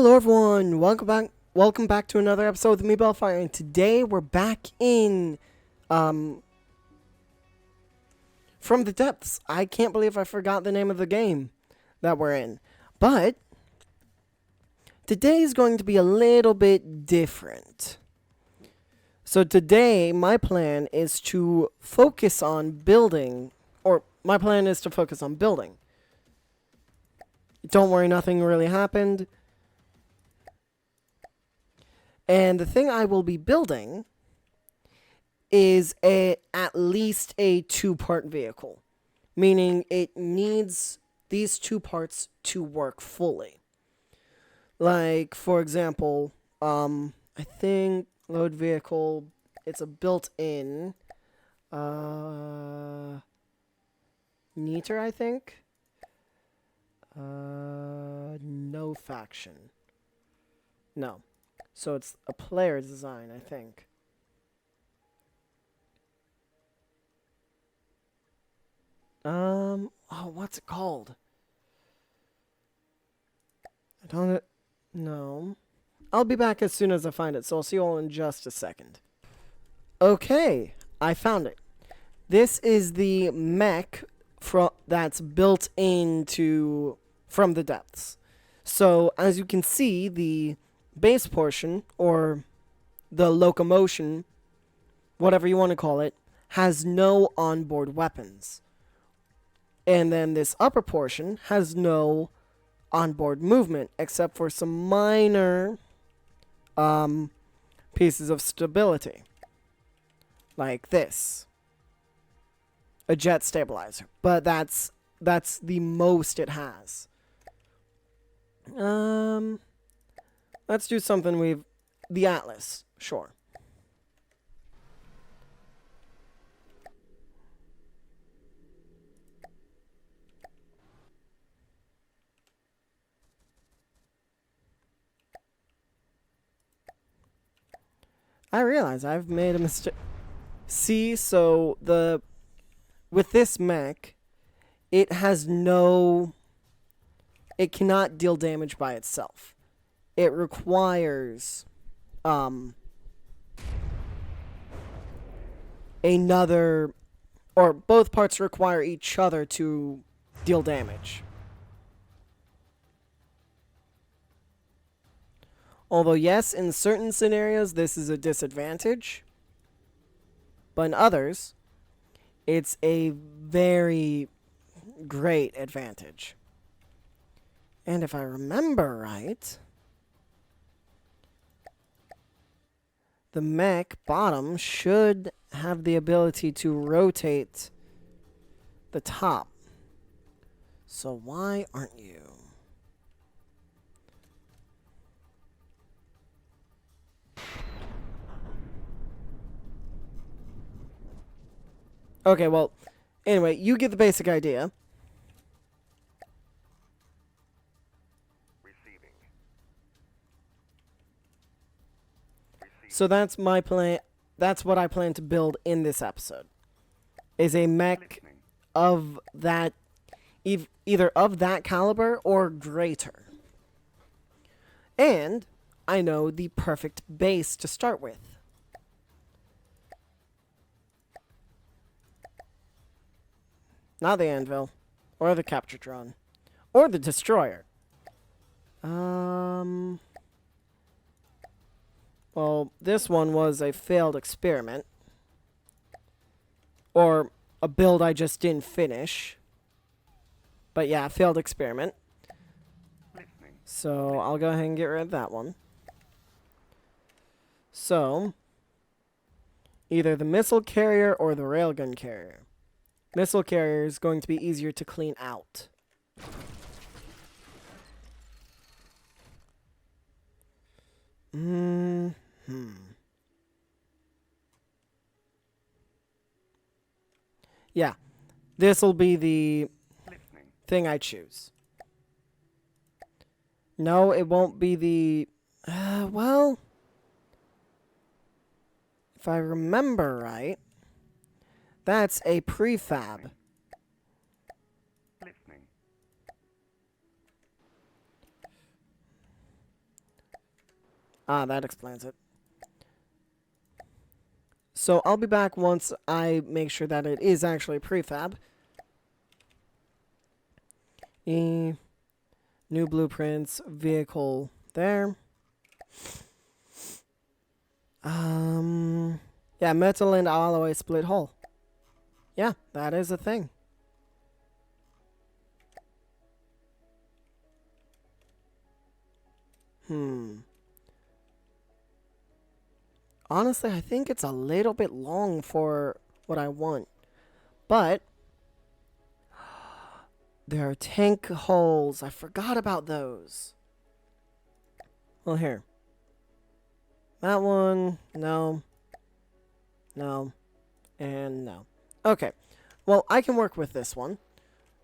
Hello everyone, welcome back to another episode of me, Bellfire, and today we're back in, From the Depths. I can't believe I forgot the name of the game that we're in, but today is going to be a little bit different. So today, my plan is to focus on building, Don't worry, nothing really happened. And the thing I will be building is at least a two-part vehicle, meaning it needs these two parts to work fully. Like, for example, I think load vehicle, it's a built-in meter, I think. No faction. No. So it's a player design, I think. What's it called? I don't know. I'll be back as soon as I find it, so I'll see you all in just a second. Okay, I found it. This is the mech that's built into From the Depths. So, as you can see, the base portion, or the locomotion, whatever you want to call it, has no onboard weapons. And then this upper portion has no onboard movement, except for some minor pieces of stability. Like this. A jet stabilizer. But that's the most it has. Let's do something the Atlas, sure. I realize I've made a mistake. See, so with this mech, it cannot deal damage by itself. It requires both parts require each other to deal damage. Although yes, in certain scenarios this is a disadvantage, but in others it's a very great advantage. And if I remember right, the mech bottom should have the ability to rotate the top. So why aren't you? Okay, well, anyway, you get the basic idea. So that's my plan. That's what I plan to build in this episode. Is a mech of that, either of that caliber or greater. And I know the perfect base to start with. Not the anvil, or the capture drone, or the destroyer. Well, this one was a failed experiment. Or a build I just didn't finish. But yeah, failed experiment. So I'll go ahead and get rid of that one. So, either the missile carrier or the railgun carrier. Missile carrier is going to be easier to clean out. Yeah, this'll be the thing I choose. No, it won't be the... well... If I remember right, that's a prefab. Ah, that explains it. So I'll be back once I make sure that it is actually prefab. New blueprints, vehicle there. Yeah, metal and alloy split hull. Yeah, that is a thing. Honestly, I think it's a little bit long for what I want. But there are tank hulls. I forgot about those. Well, here. That one, no. No. And no. Okay. Well, I can work with this one.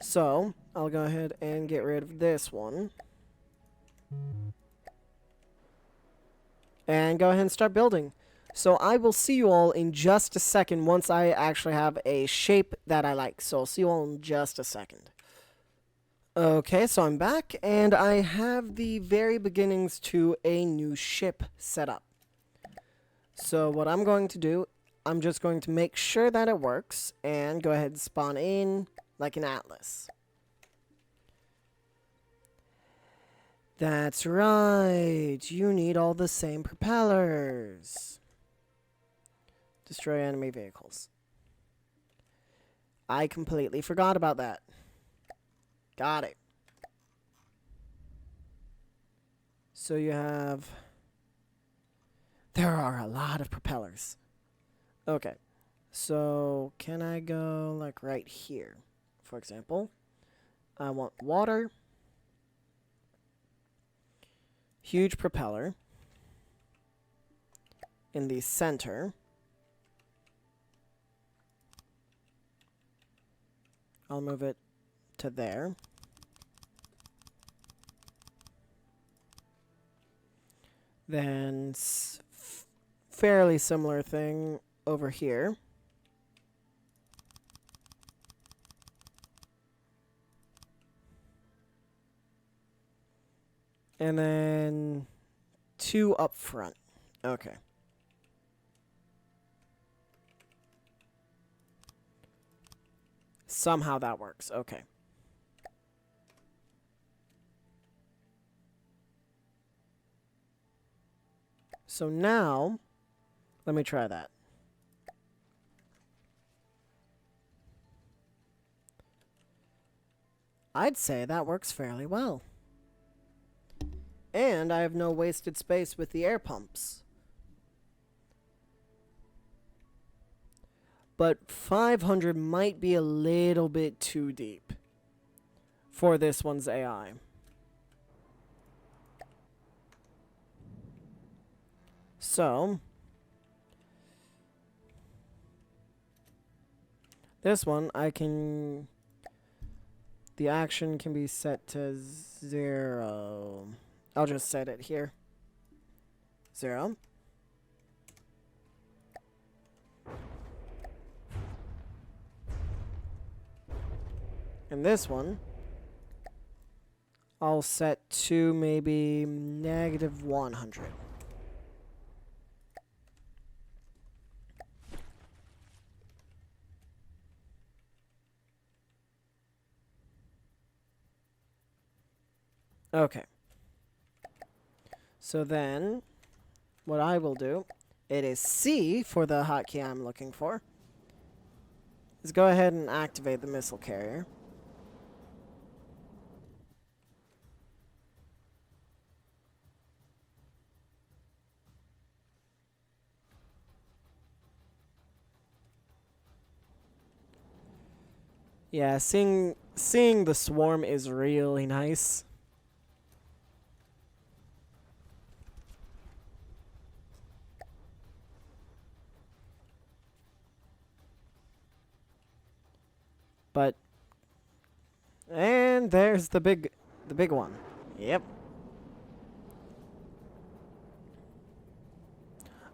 So, I'll go ahead and get rid of this one. And go ahead and start building. So I will see you all in just a second once I actually have a shape that I like. So I'll see you all in just a second. Okay, so I'm back, and I have the very beginnings to a new ship set up. So what I'm going to do, I'm just going to make sure that it works, and go ahead and spawn in like an Atlas. That's right, you need all the same propellers. Destroy enemy vehicles. I completely forgot about that. Got it. So you have... There are a lot of propellers. Okay. So, can I go, like, right here? For example, I want water. Huge propeller. In the center. I'll move it to there. Then, fairly similar thing over here. And then 2 up front. Okay. Somehow that works. Okay. So now, let me try that. I'd say that works fairly well. And I have no wasted space with the air pumps. But 500 might be a little bit too deep for this one's AI. So, this one I can... The action can be set to 0. I'll just set it here. 0. And this one, I'll set to maybe -100. Okay. So then, what I will do, it is C for the hotkey I'm looking for, is go ahead and activate the missile carrier. Yeah, seeing the swarm is really nice. But and there's the big one. Yep.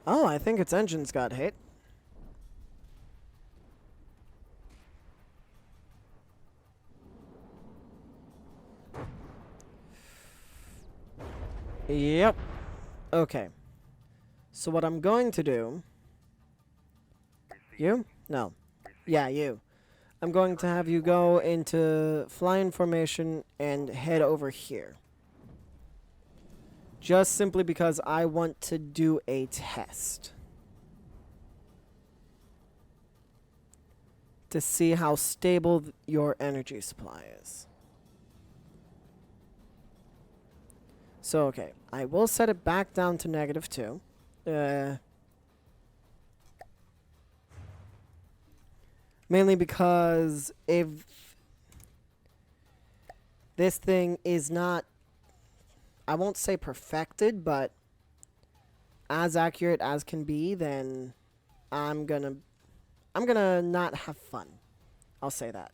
Oh, I think its engines got hit. Yep. Okay. So what I'm going to do... You? No. Yeah, you. I'm going to have you go into flying formation and head over here. Just simply because I want to do a test. To see how stable your energy supply is. So, okay. I will set it back down to -2. Mainly because if this thing is not, I won't say perfected, but as accurate as can be, then I'm gonna not have fun. I'll say that.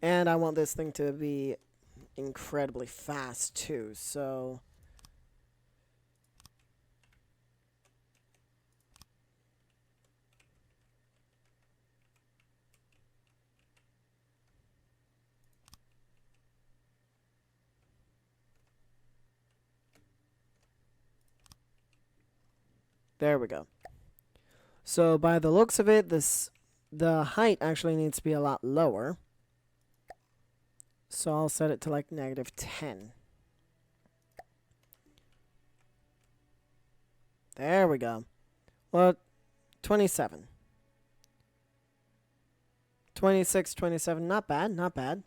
And I want this thing to be incredibly fast too, so there we go. So by the looks of it, the height actually needs to be a lot lower. So I'll set it to like -10. There we go. Well, 27. 26, 27, not bad, not bad.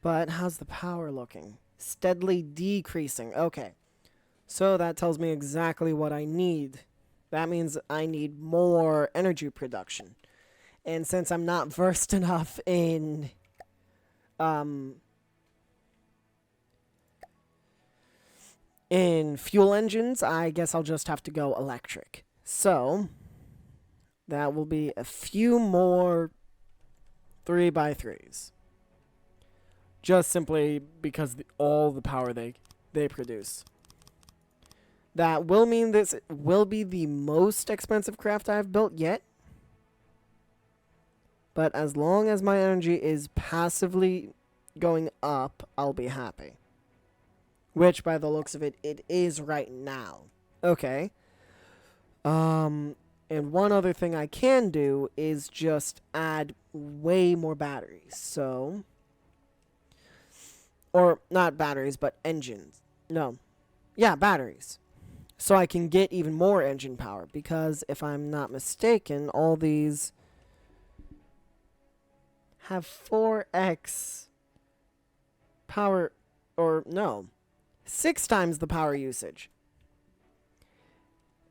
But how's the power looking? Steadily decreasing. Okay. So that tells me exactly what I need. That means I need more energy production. And since I'm not versed enough in fuel engines, I guess I'll just have to go electric. So that will be a few more 3x3s. Just simply because all the power they produce. That will mean this will be the most expensive craft I've built yet. But as long as my energy is passively going up, I'll be happy. Which, by the looks of it, it is right now. Okay. And one other thing I can do is just add way more batteries. So... Or, not batteries, but engines. No. Yeah, batteries. So I can get even more engine power. Because, if I'm not mistaken, all these have 4x power... Or, no. 6 times the power usage.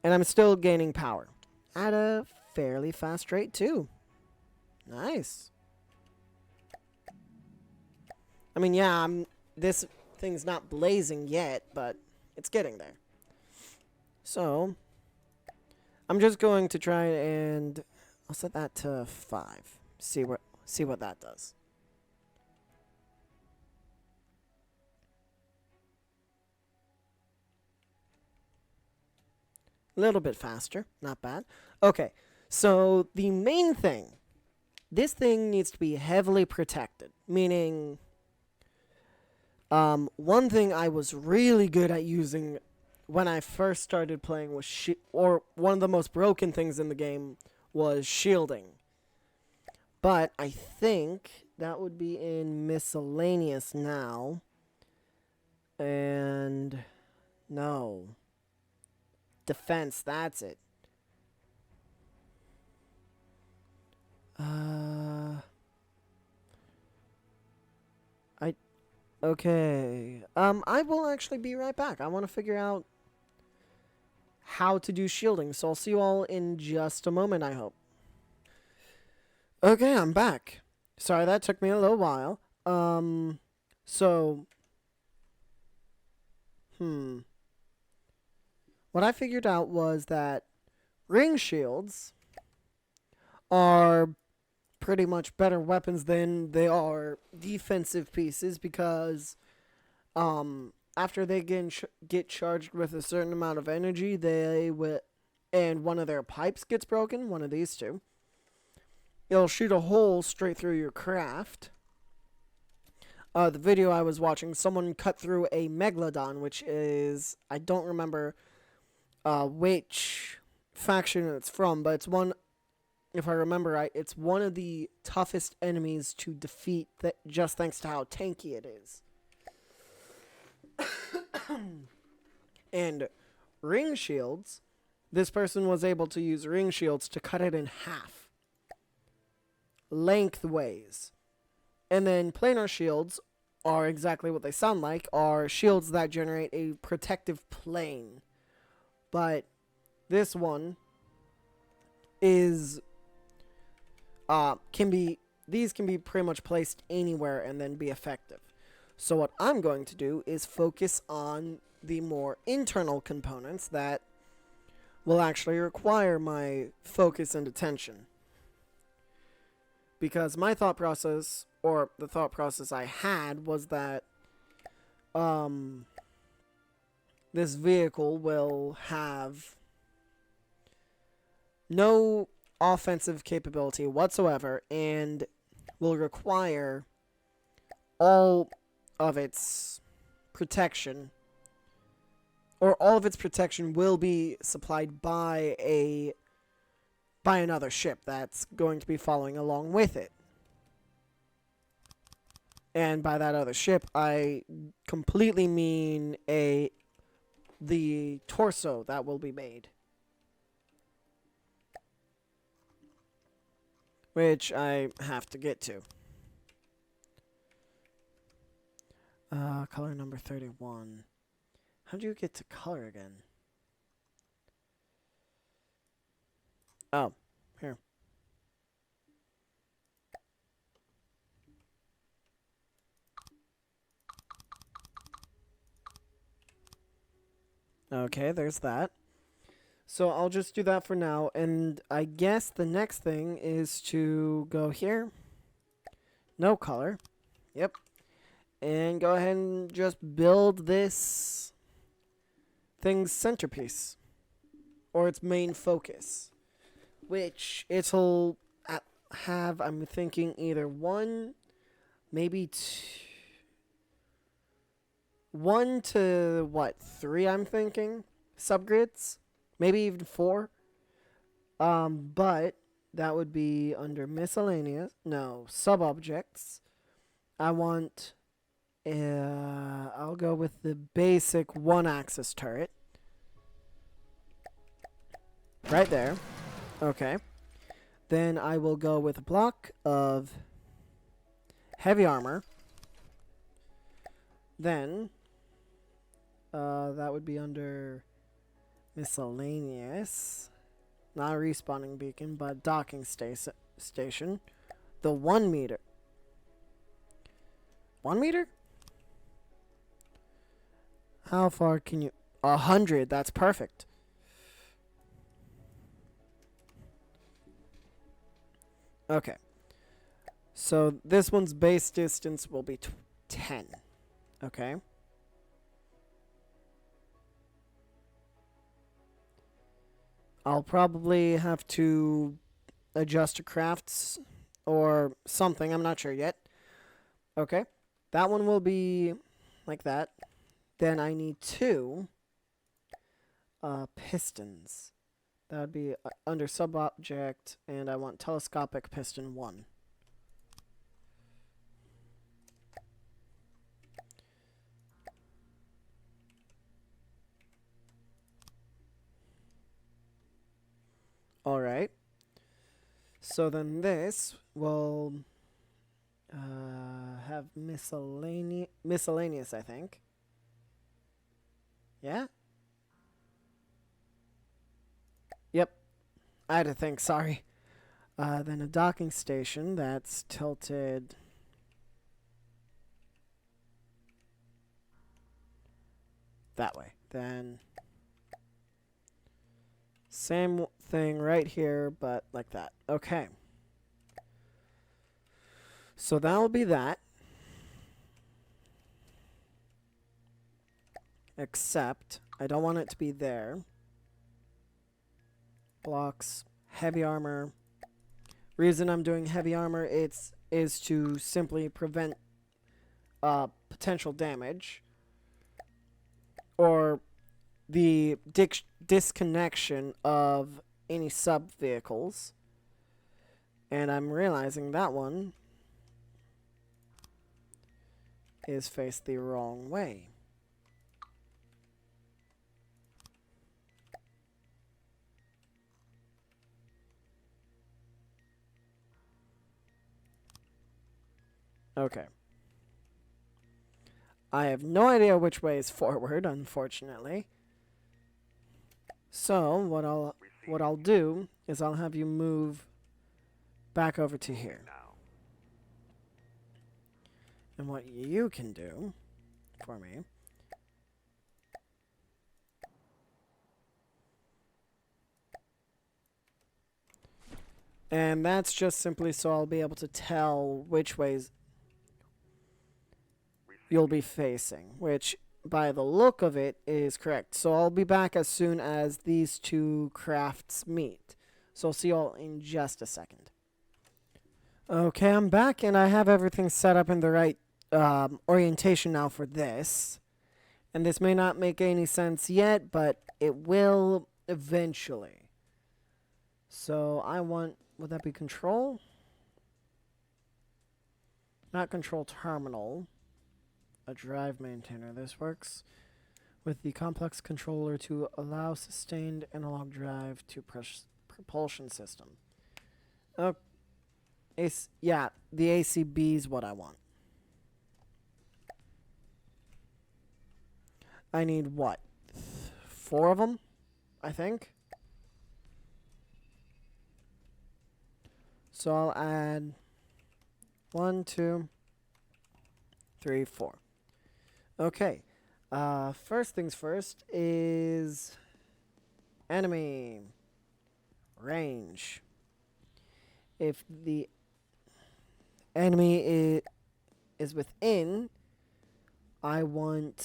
And I'm still gaining power. At a fairly fast rate, too. Nice. I mean, yeah, this thing's not blazing yet, but it's getting there. So, I'm just going to try and... I'll set that to 5. See what that does. A little bit faster. Not bad. Okay, so the main thing. This thing needs to be heavily protected. Meaning... one thing I was really good at using when I first started playing was or one of the most broken things in the game was shielding. But I think that would be in miscellaneous now. And no. Defense, that's it. Okay. I will actually be right back. I want to figure out how to do shielding, so I'll see you all in just a moment, I hope. Okay, I'm back. Sorry, that took me a little while. So... What I figured out was that ring shields are pretty much better weapons than they are defensive pieces because after they get charged with a certain amount of energy, and one of their pipes gets broken, one of these two, it'll shoot a hole straight through your craft. the video I was watching, someone cut through a Megalodon, which is, I don't remember which faction it's from, but it's one, if I remember right, it's one of the toughest enemies to defeat just thanks to how tanky it is. And ring shields, this person was able to use ring shields to cut it in half, lengthways. And then planar shields are exactly what they sound like, are shields that generate a protective plane. But this one is, these can be pretty much placed anywhere and then be effective. So what I'm going to do is focus on the more internal components that will actually require my focus and attention. Because my thought process, or the thought process I had, was that this vehicle will have no offensive capability whatsoever and will require all of its protection, or all of its protection will be supplied by another ship that's going to be following along with it. And by that other ship, I completely mean the torso that will be made, which I have to get to. Color number 31. How do you get to color again? Oh, here. Okay, there's that. So I'll just do that for now, and I guess the next thing is to go here. No color. Yep. And go ahead and just build this thing's centerpiece, or its main focus, which it'll have, I'm thinking, either one, maybe one to, what, 3, I'm thinking, subgrids, maybe even 4, but that would be under miscellaneous, no, sub-objects. I want, I'll go with the basic 1-axis turret, right there. Okay. Then I will go with a block of heavy armor. Then, that would be under miscellaneous. Not a respawning beacon, but docking station. The 1 meter. 1 meter? How far can you... 100, that's perfect. Okay. So this one's base distance will be 10. Okay. I'll probably have to adjust to crafts or something. I'm not sure yet. Okay. That one will be like that. Then I need 2 pistons. That would be under sub-object, and I want telescopic piston 1. Alright. So then this will have miscellaneous, I think. Yeah? Yep. I had to think, sorry. Then a docking station that's tilted that way. Then same thing right here, but like that. Okay. So that will be that. Except I don't want it to be there. Blocks, heavy armor. Reason I'm doing heavy armor is to simply prevent potential damage or the disconnection of any sub-vehicles. And I'm realizing that one is faced the wrong way. Okay. I have no idea which way is forward, unfortunately. So what I'll do is I'll have you move back over to here. And what you can do for me and that's just simply so I'll be able to tell which ways you'll be facing, which by the look of it is correct. So I'll be back as soon as these two crafts meet. So I'll see you all in just a second. Okay, I'm back and I have everything set up in the right orientation now for this. And this may not make any sense yet, but it will eventually. So I want, would that be control? Not control terminal. A drive maintainer. This works with the complex controller to allow sustained analog drive to propulsion system. Oh, yeah, the ACB is what I want. I need what? 4 of them, I think. So I'll add 1, 2, 3, 4. Okay. First things first is enemy range. If the enemy is within, I want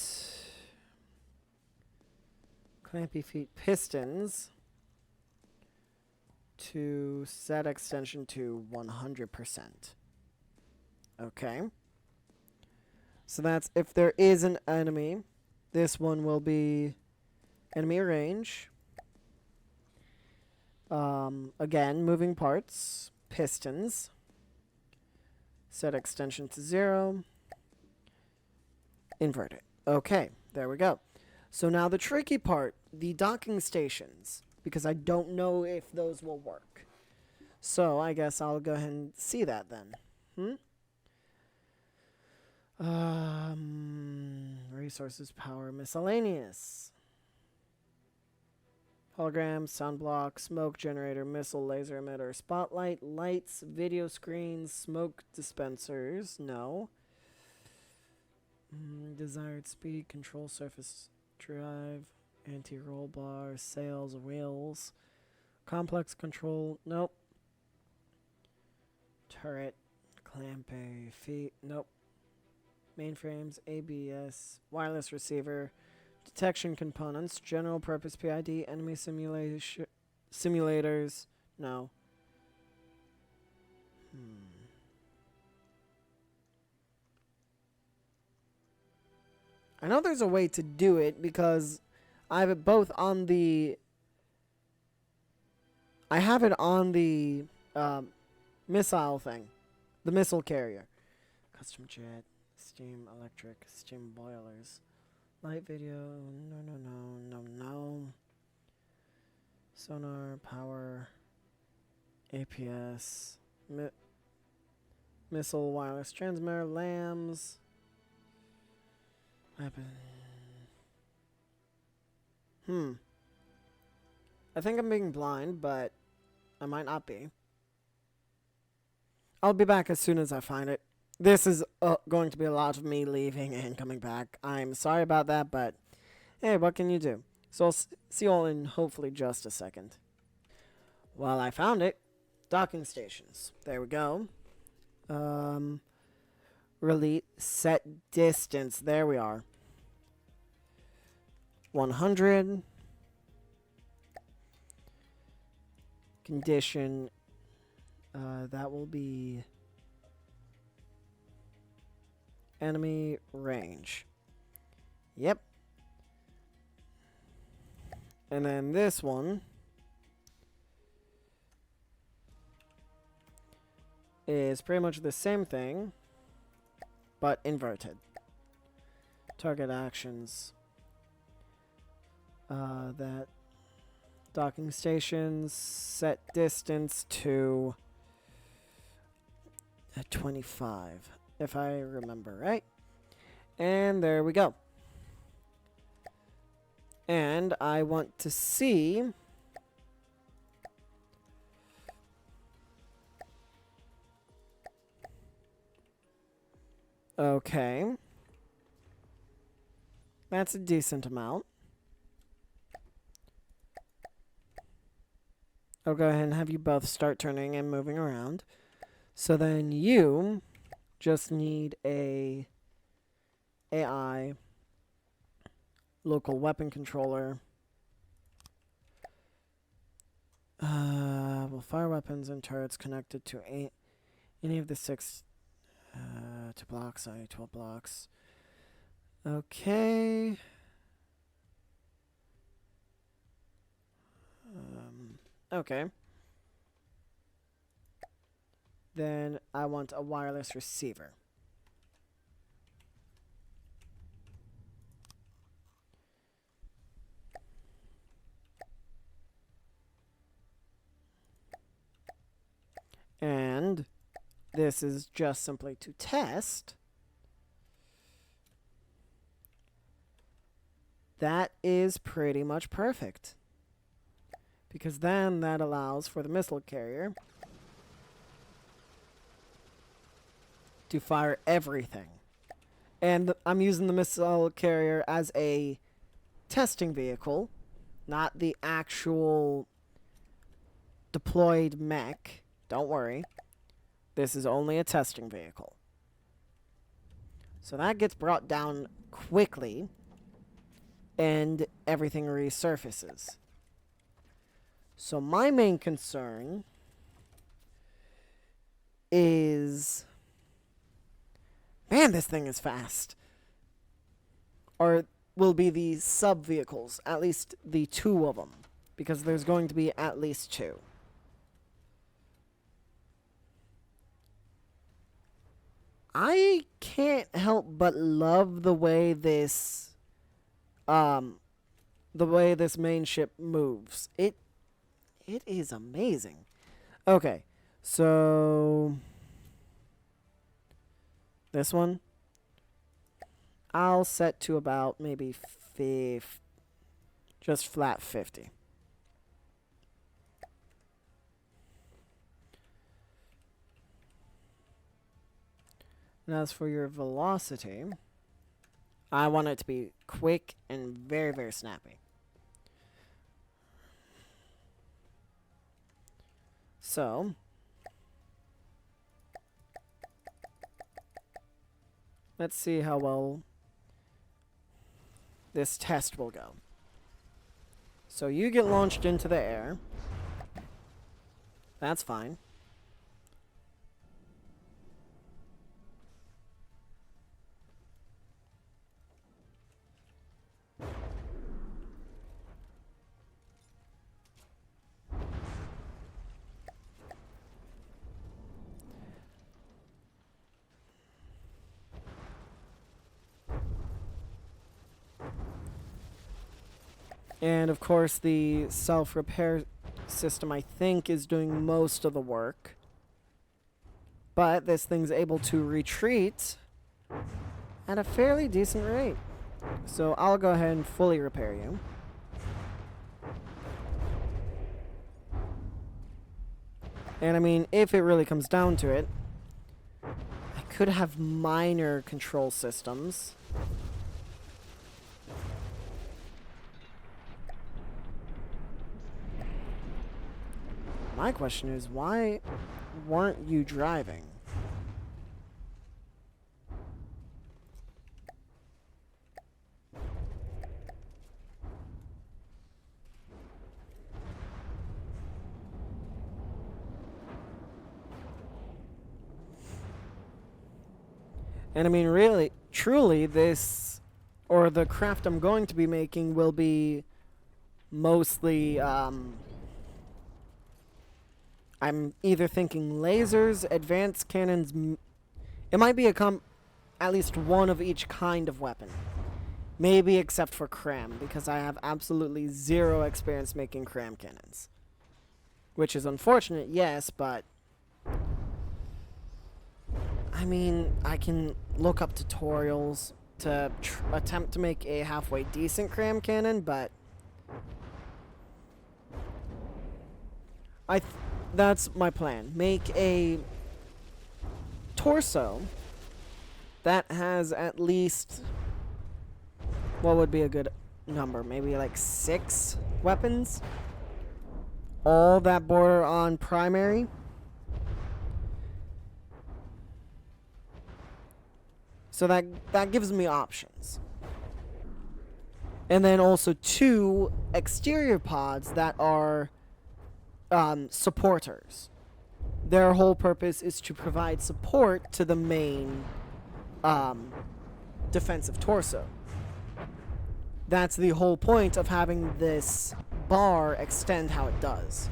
clampy feet pistons to set extension to 100%. Okay. So that's if there is an enemy. This one will be enemy range. Again, moving parts, pistons. Set extension to 0. Invert it. Okay, there we go. So now the tricky part, the docking stations, because I don't know if those will work. So I guess I'll go ahead and see that then. Resources, power, miscellaneous. Hologram, sound block, smoke generator, missile, laser emitter, spotlight, lights, video screens, smoke dispensers. No. Desired speed, control surface drive, anti-roll bar, sails, wheels, complex control. Nope. Turret, clamp a feet. Nope. Mainframes, ABS, wireless receiver, detection components, general purpose PID, enemy simulators. No. I know there's a way to do it because I have it both on the. I have it on the missile thing, the missile carrier. Custom jet, steam electric, steam boilers, light video. No. Sonar, power, APS, missile, wireless transmitter, lambs. Weapon. I think I'm being blind, but I might not be. I'll be back as soon as I find it. This is going to be a lot of me leaving and coming back. I'm sorry about that, but hey, what can you do? So I'll see you all in hopefully just a second. Well, I found it. Docking stations. There we go. Release set distance. There we are. 100. Condition. That will be enemy range. Yep. And then this one is pretty much the same thing, but inverted. Target actions. That docking stations set distance to 25, if I remember right. And there we go. And I want to see okay. That's a decent amount. I'll go ahead and have you both start turning and moving around. So then you just need a AI local weapon controller. Will fire weapons and turrets connected to any of the 6 2 blocks, 12 blocks. Okay. Okay. Then I want a wireless receiver. And this is just simply to test. That is pretty much perfect. Because then that allows for the missile carrier to fire everything. And I'm using the missile carrier as a testing vehicle, not the actual deployed mech. Don't worry. This is only a testing vehicle. So that gets brought down quickly, and everything resurfaces. So my main concern is... Man, this thing is fast. Or will be the sub-vehicles, at least the 2 of them. Because there's going to be at least 2. I can't help but love the way this main ship moves. It is amazing. Okay, so this one I'll set to about maybe just flat 50. And as for your velocity, I want it to be quick and very, very snappy. So, let's see how well this test will go. So you get launched into the air. That's fine. And of course the self-repair system, I think, is doing most of the work. But this thing's able to retreat at a fairly decent rate. So I'll go ahead and fully repair you. And I mean, if it really comes down to it, I could have minor control systems. My question is, why weren't you driving? And I mean, really, truly, this, or the craft I'm going to be making will be mostly, I'm either thinking lasers, advanced cannons, it might be at least one of each kind of weapon. Maybe except for cram, because I have absolutely zero experience making cram cannons. Which is unfortunate, yes, but I mean, I can look up tutorials to attempt to make a halfway decent cram cannon, but that's my plan. Make a torso that has at least, what would be a good number? Maybe like 6 weapons? All that border on primary. So that gives me options. And then also 2 exterior pods that are supporters. Their whole purpose is to provide support to the main defensive torso. That's the whole point of having this bar extend how it does.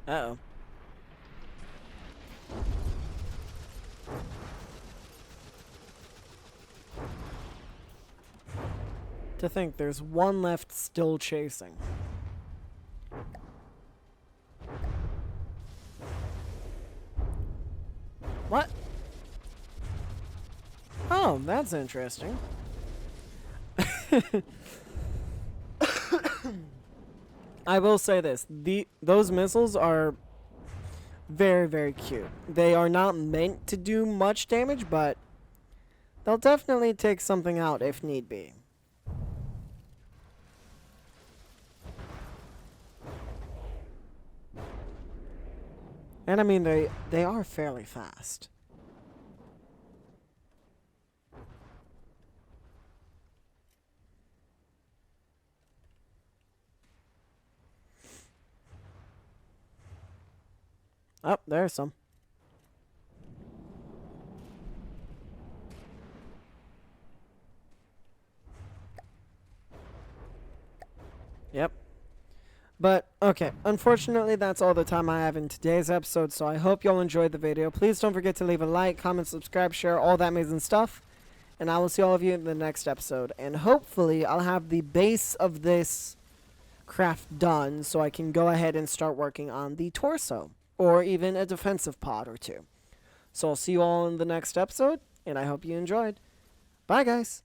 Uh-oh. To think there's one left still chasing. What? Oh, that's interesting. I will say this. Those missiles are very, very cute. They are not meant to do much damage, but they'll definitely take something out if need be. And I mean, they are fairly fast. Oh, there's some. Yep. But, okay, unfortunately that's all the time I have in today's episode, so I hope y'all enjoyed the video. Please don't forget to leave a like, comment, subscribe, share, all that amazing stuff. And I will see all of you in the next episode. And hopefully I'll have the base of this craft done so I can go ahead and start working on the torso. Or even a defensive pod or 2. So I'll see you all in the next episode, and I hope you enjoyed. Bye, guys.